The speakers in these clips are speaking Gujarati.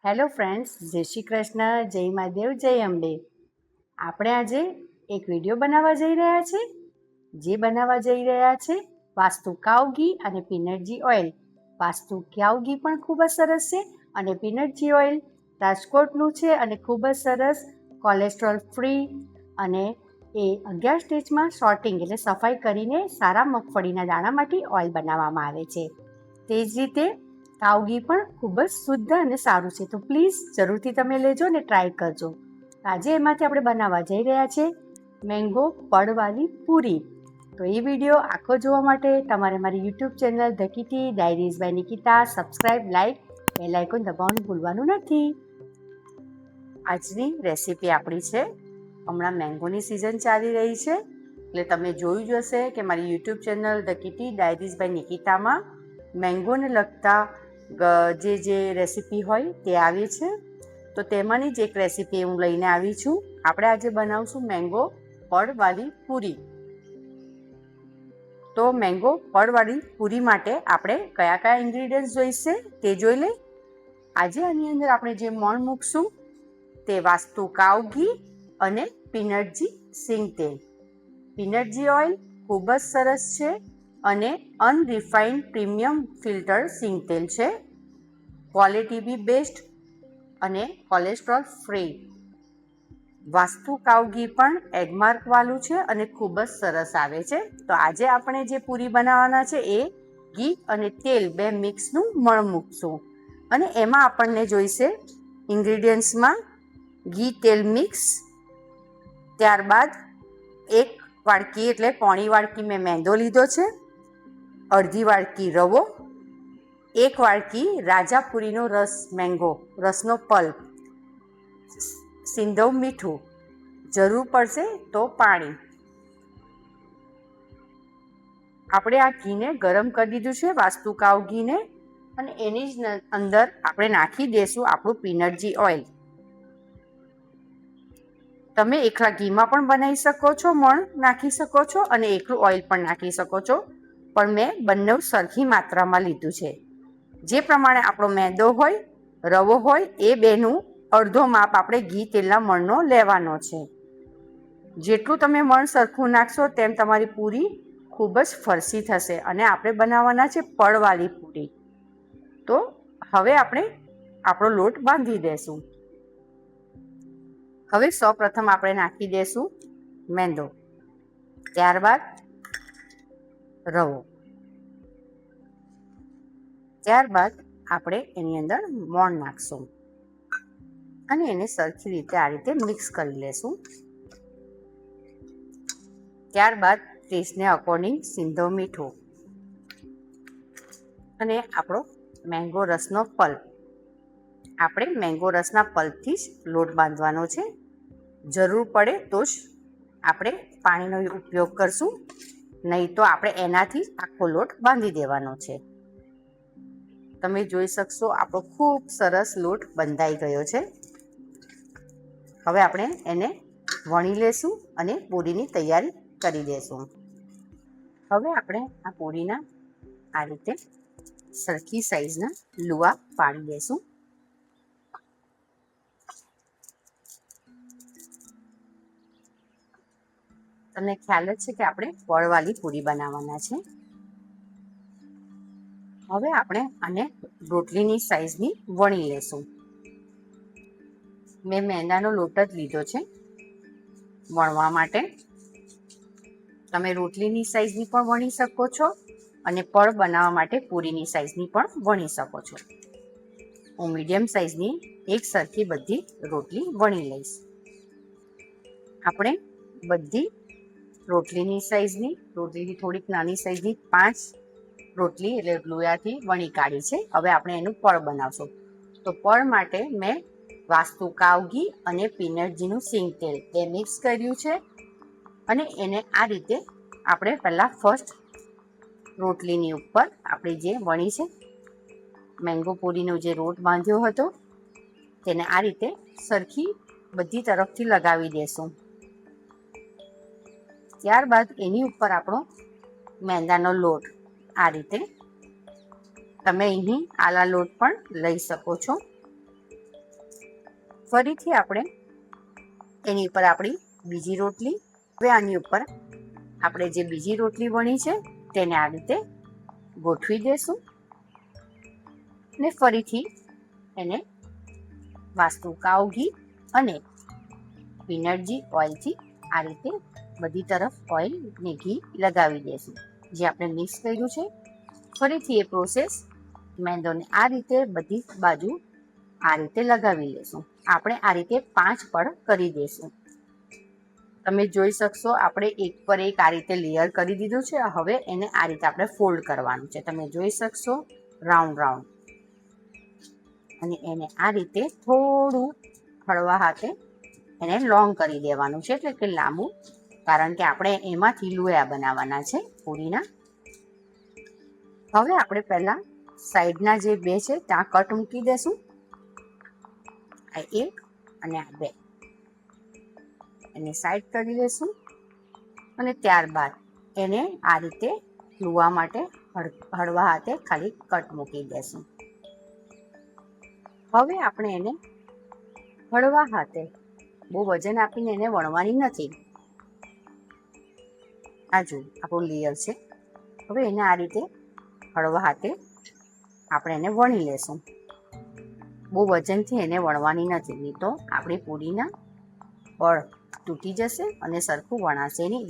હેલો ફ્રેન્ડ્સ, જય શ્રી કૃષ્ણ, જય મહાદેવ, જય અંબે. આપણે આજે એક વિડીયો બનાવવા જઈ રહ્યા છે. જે બનાવવા જઈ રહ્યા છે વાસ્તુ કાવ ઘી અને પીનટ ઘી ઓઇલ. વાસ્તુ કાવ ઘી પણ ખૂબ જ સરસ છે અને પીનટ ઘી ઓઇલ રાજકોટનું છે અને ખૂબ જ સરસ, કોલેસ્ટ્રોલ ફ્રી અને એ 11 સ્ટેજમાં સોર્ટિંગ એટલે સફાઈ કરીને સારા મગફળીના દાણામાંથી ઓઇલ બનાવવામાં આવે છે. તે જ રીતે કાવ ઘી પણ ખૂબ જ શુદ્ધ અને સારું છે, તો પ્લીઝ જરૂરથી તમે લેજો ને ટ્રાય કરજો. આજે એમાંથી આપણે બનાવવા જઈ રહ્યા છે મેંગો પડવાળી પૂરી. તો એ વિડીયો આખો જોવા માટે તમારે મારી YouTube channel the Kitty Diaries by Nikita subscribe, like, bell icon દબાવવાનું ભૂલવાનું નથી. આજની રેસીપી આપણી છે, હમણાં મેંગોની સિઝન ચાલી રહી છે એટલે તમે જોયું જ હશે કે મારી YouTube channel the Kitty Diaries by નિકિતામાં મેંગોને લગતા જે રેસીપી હોય તે આવી છે. તો તેમાંની જ એક રેસીપી હું લઈને આવી છું. આપણે આજે બનાવશું મેંગો પડવાળી પૂરી. તો મેંગો પડવાળી પૂરી માટે આપણે કયા કયા ઇન્ગ્રીડિયન્ટ્સ જોઈશે તે જોઈ લઈએ. આજે આની અંદર આપણે જે મોણ મૂકશું તે વાસ્તુ કાવ ઘી અને પીનટ ઘી સિંગ તેલ. પીનટ ઘી ઓઇલ ખૂબ જ સરસ છે અને અનરિફાઇન્ડ પ્રીમિયમ ફિલ્ટર સિંગ તેલ છે. ક્વોલિટી બી બેસ્ટ અને કોલેસ્ટ્રોલ ફ્રી. વાસ્તુ કાવ ઘી પણ એગમાર્ક વાળું છે અને ખૂબ જ સરસ આવે છે. તો આજે આપણે જે પૂરી બનાવવાના છે એ ઘી અને તેલ બે મિક્સનું મણ મૂકશું અને એમાં આપણને જોઈશે ઇન્ગ્રીડિયન્ટ્સમાં ઘી તેલ મિક્સ, ત્યારબાદ એક વાડકી એટલે પોણી વાડકી મેં મેંદો લીધો છે, અડધી વાડકી રવો, એક વાડકી રાજાપુરીનો રસ, મેંગો રસનો પલ્પ, સિંધવ મીઠું, જરૂર પડશે તો પાણી. આપણે આ ઘીને ગરમ કરી દીધું છે, વાસ્તુ કાવ ઘીને, અને એની જ અંદર આપણે નાખી દઈશું આપણું પીનટ ઘી ઓઇલ. તમે એકલા ઘીમાં પણ બનાવી શકો છો, મણ નાખી શકો છો અને એકલું ઓઇલ પણ નાખી શકો છો, પણ મેં બંને સરખી માત્રામાં લીધું છે. જે પ્રમાણે આપણો મેંદો હોય, રવો હોય એ બેનું અડધો માપ આપણે ઘી તેલના મણનો લેવાનો છે. જેટલું તમે મણ સરખું નાખશો તેમ તમારી પૂરી ખૂબ જ ફરસી થશે અને આપણે બનાવવાના છે પડવાળી પૂરી. તો હવે આપણે આપણો લોટ બાંધી દેશું. હવે સૌપ્રથમ આપણે નાખી દઈશું મેંદો, ત્યારબાદ રવો, ત્યારબાદ આપણે એની અંદર મોણ નાખશું અને એને સરખી રીતે આ રીતે મિક્સ કરી લેશું. ત્યારબાદ ટેસ્ટને અકોર્ડિંગ સિંધવ મીઠું અને આપણો મેંગો રસનો પલ્પ. આપણે મેંગો રસના પલ્પથી જ લોટ બાંધવાનો છે. જરૂર પડે તો જ આપણે પાણીનો ઉપયોગ કરશું, નહીં તો આપણે એનાથી આખો લોટ બાંધી દેવાનો છે. તમે જોઈ શકશો આપણો ખૂબ સરસ લોટ બંધાઈ ગયો છે. હવે આપણે એને વણી લેશું અને પૂરીની તૈયારી કરી દેશું. હવે આપણે આ પૂરીના આ રીતે સરખી સાઈઝના લુવા પાડી દેશું. તમને ખ્યાલ જ છે કે આપણે પડવાળી પૂરી બનાવવાના છે. હવે આપણે આને રોટલીની સાઈઝની વણી લેશું. મેં મેંદાનો લોટ જ લીધો છે વણવા માટે. તમે રોટલીની સાઈઝની પણ વણી શકો છો અને પડ બનાવવા માટે પૂરીની સાઈઝની પણ વણી શકો છો. હું મીડિયમ સાઈઝની એક સરખી બધી રોટલી વણી લઈશ. આપણે બધી રોટલીની થોડીક નાની સાઈઝની 5 રોટલી એટલે લોયાથી વણી કાઢી છે. હવે આપણે એનું પડ બનાવશું. તો પડ માટે મેં વાસ્તુ કાવ ઘી અને પીનટ ઘીનું સિંગ તેલ બે મિક્સ કર્યું છે અને એને આ રીતે આપણે પહેલાં ફર્સ્ટ રોટલીની ઉપર આપણે જે વણી છે મેંગો પૂરીનો જે રોટ બાંધ્યો હતો તેને આ રીતે સરખી બધી તરફથી લગાવી દેશું. ત્યારબાદ એની ઉપર આપણો મેંદાનો લોટ આ રીતે, તમે અહીં આલા લોટ પણ લઈ શકો છો. ફરીથી આપણે એની ઉપર આપણી બીજી રોટલી, હવે આની ઉપર આપણે જે બીજી રોટલી વણી છે તેને આ રીતે ગોઠવી દેશું ને ફરીથી એને વાસ્તુ કાવ ઘી અને પીનટજી ઓઇલથી આ રીતે બધી તરફ ઓઇલ ને ઘી લગાવી દેશું. જે આપણે મિક્સ કર્યું છે ફરીથી એ પ્રોસેસ મેંદોને આ રીતે બધી બાજુ આ રીતે લગાવી લેશું. આપણે આ રીતે 5 પડ કરી દેશું. તમે જોઈ શકશો આપણે એક પર એક આ રીતે લેયર કરી દીધું છે. હવે એને આ રીતે આપણે ફોલ્ડ કરવાનું છે. તમે જોઈ શકશો રાઉન્ડ રાઉન્ડ, અને એને આ રીતે થોડું હળવા હાથે એને લોંગ કરી દેવાનું છે, એટલે કે લાંબુ, કારણ કે આપણે એમાંથી લોયા બનાવવાના છે પૂરીના. હવે આપણે પહેલા સાઈડના જે 2 છે ત્યાં કટ મૂકી દેશું. આ 1 અને આ 2 એને સાઈડ કરી દેશું અને ત્યારબાદ એને આ રીતે લુવા માટે હળવા હાથે ખાલી કટ મૂકી દેશું. હવે આપણે એને હળવા હાથે, બહુ વજન આપીને એને વણવાની નથી. આ જો આપણું લેયર છે. હવે એને આ રીતે હળવા હાથે આપણે એને વણી લેશું. બહુ વજનથી એને વણવાની નથી, નહીં તો આપણી પૂરીના પડ તૂટી જશે અને સરખું વણાશે નહીં.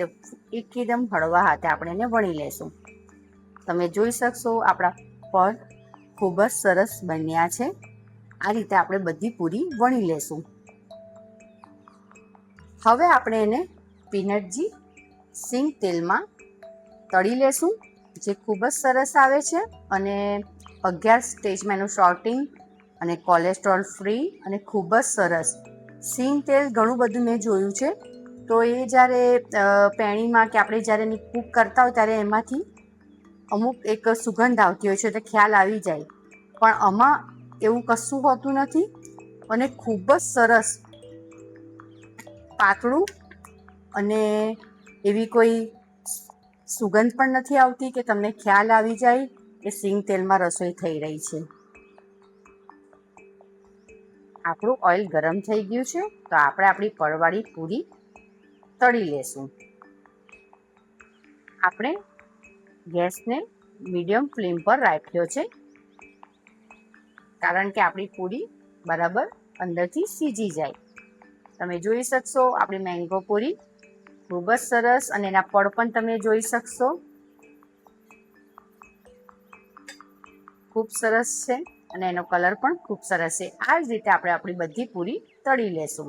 એકદમ હળવા હાથે આપણે એને વણી લેશું. તમે જોઈ શકશો આપણા પડ ખૂબ જ સરસ બન્યા છે. આ રીતે આપણે બધી પૂરી વણી લેશું. હવે આપણે એને પીનટજી સિંગ તેલમાં તળી લેશું, જે ખૂબ જ સરસ આવે છે અને 11 સ્ટેજમાં એનું શોર્ટિંગ અને કોલેસ્ટ્રોલ ફ્રી અને ખૂબ જ સરસ. સિંગ તેલ ઘણું બધું મેં જોયું છે, તો એ જ્યારે પેણીમાં કે આપણે જ્યારે એની કૂક કરતા હોય ત્યારે એમાંથી અમુક એક સુગંધ આવતી હોય છે, એટલે ખ્યાલ આવી જાય. પણ આમાં એવું કશું હોતું નથી અને ખૂબ જ સરસ પાતળું, અને એવી કોઈ સુગંધ પણ નથી આવતી કે તમને ખ્યાલ આવી જાય કે સિંગ તેલમાં રસોઈ થઈ રહી છે. આપણું ઓઇલ ગરમ થઈ ગયું છે, તો આપણે આપણી પડવાળી પૂરી તળી લેશું. આપણે ગેસને મીડિયમ ફ્લેમ પર રાખ્યો છે, કારણ કે આપણી પૂરી બરાબર અંદરથી સીજી જાય. તમે જોઈ શકશો આપણી મેંગો પૂરી ખૂબ જ સરસ, અને એના પડ પણ તમે જોઈ શકશો ખૂબ સરસ છે, અને એનો કલર પણ ખૂબ સરસ છે. આ જ રીતે આપણે આપણી બધી પૂરી તળી લેશું.